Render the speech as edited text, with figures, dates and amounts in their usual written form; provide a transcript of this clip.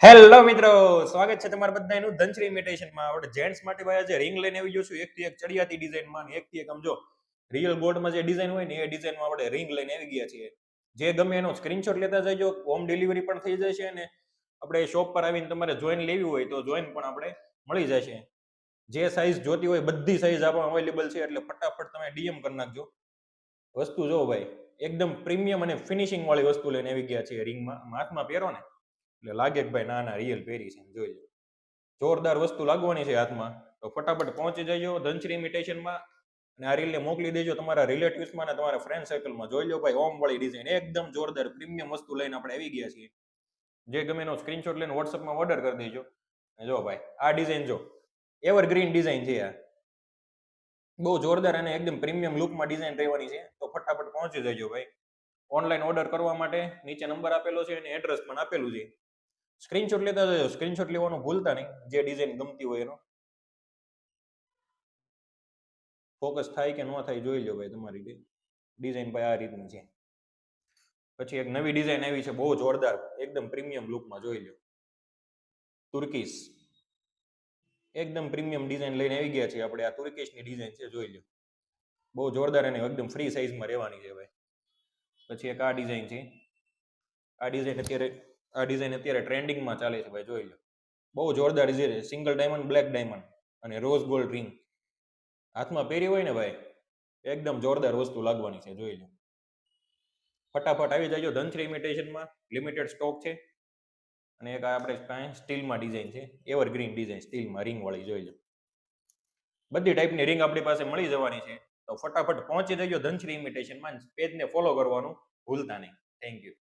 Hello મિત્રો, સ્વાગત છે તમારા બધાનું ધનશ્રી ઇમિટેશનમાં. આપણે જેન્ટ્સ માટે ભાઈ આજે રિંગ લઈને આવી જશું, એકથી એક ચડિયાતી ડિઝાઇનમાં અને એકથી એક આમ જો રિયલ ગોલ્ડમાં જે ડિઝાઇન હોય ને એ ડિઝાઇનમાં આપણે રિંગ લઈને આવી ગયા છીએ. જે ગમે એનો સ્ક્રીનશોટ લેતા જજો, હોમ ડિલિવરી પણ થઈ જશે અને આપણે શોપ પર આવીને તમારે જોઈન લેવી હોય તો જોઈન પણ આપણે મળી જશે. જે સાઈઝ જોતી હોય બધી સાઈઝ આપણા અવેલેબલ છે, એટલે ફટાફટ તમે ડીએમ કરી નાખજો. વસ્તુ જો ભાઈ એકદમ પ્રીમિયમ અને ફિનિશિંગ વાળી વસ્તુ લઈને આવી ગયા છે. રિંગમાં હાથમાં પહેરો ને એટલે લાગે કે ભાઈ ના રિયલ પહેરી છે, જોઈ લો. જોરદાર વસ્તુ લાગવાની છે હાથમાં, તો ફટાફટ પહોંચી જજો ધનશ્રી ઇમિટેશનમાં અને આ રીલને મોકલી દેજો તમારા રિલેટિવ્સમાં અને તમારા ફ્રેન્ડ સર્કલમાં. જોઈ લો ભાઈ, ઓમ વાળી ડિઝાઇન એકદમ જોરદાર પ્રીમિયમ વસ્તુ લઈને આપણે આવી ગયા છીએ. જે ગમે એનો સ્ક્રીનશોટ લઈને વોટ્સઅપમાં ઓર્ડર કરી દેજો. જો ભાઈ આ ડિઝાઇન જો એવરગ્રીન ડિઝાઇન છે, આ બહુ જોરદાર અને એકદમ પ્રીમિયમ લુકમાં ડિઝાઇન રહેવાની છે. તો ફટાફટ પહોંચી જજો ભાઈ. ઓનલાઈન ઓર્ડર કરવા માટે નીચે નંબર આપેલો છે અને એડ્રેસ પણ આપેલું છે. સ્ક્રીનશોટ લેતા જજો, સ્ક્રીનશોટ લેવાનું ભૂલતા નહીં. જે ડિઝાઇન ગમતી હોય એનો ફોકસ થાય કે ન થાય જોઈ લો ભાઈ. તમારી ડિઝાઇન ભાઈ આ રીતની છે. પછી એક નવી ડિઝાઇન આવી છે, બહુ જોરદાર એકદમ પ્રીમિયમ લુકમાં. જોઈ લો, તુર્કીશ એકદમ પ્રીમિયમ ડિઝાઇન લઈને આવી ગયા છીએ આપણે. આ તુર્કીશની ડિઝાઇન છે, જોઈ લો. બહુ જોરદાર અને એકદમ ફ્રી સાઇઝમાં રહેવાની છે ભાઈ. પછી એક આ ડિઝાઇન છે. આ ડિઝાઇન અત્યારે ટ્રેન્ડિંગમાં ચાલે છે ભાઈ, જોઈ લો. બહુ જોરદાર design, single diamond, black diamond અને રોઝ ગોલ્ડ રિંગ હાથમાં પહેરી હોય ને ભાઈ, એકદમ જોરદાર વસ્તુ લાગવાની છે, જોઈ લો. ફટાફટ આવી જાજો ધનશ્રી ઇમિટેશનમાં, લિમિટેડ સ્ટોક છે. અને એક આપણે કાંઈ સ્ટીલમાં ડિઝાઇન છે, એવરગ્રીન ડિઝાઇન સ્ટીલમાં રિંગ વાળી. જોઈ લો, બધી ટાઈપની રિંગ આપણી પાસે મળી જવાની છે. તો ફટાફટ પહોંચી જજો ધનશ્રી ઇમિટેશનમાં. પેજને ફોલો કરવાનું ભૂલતા નહીં. Thank you.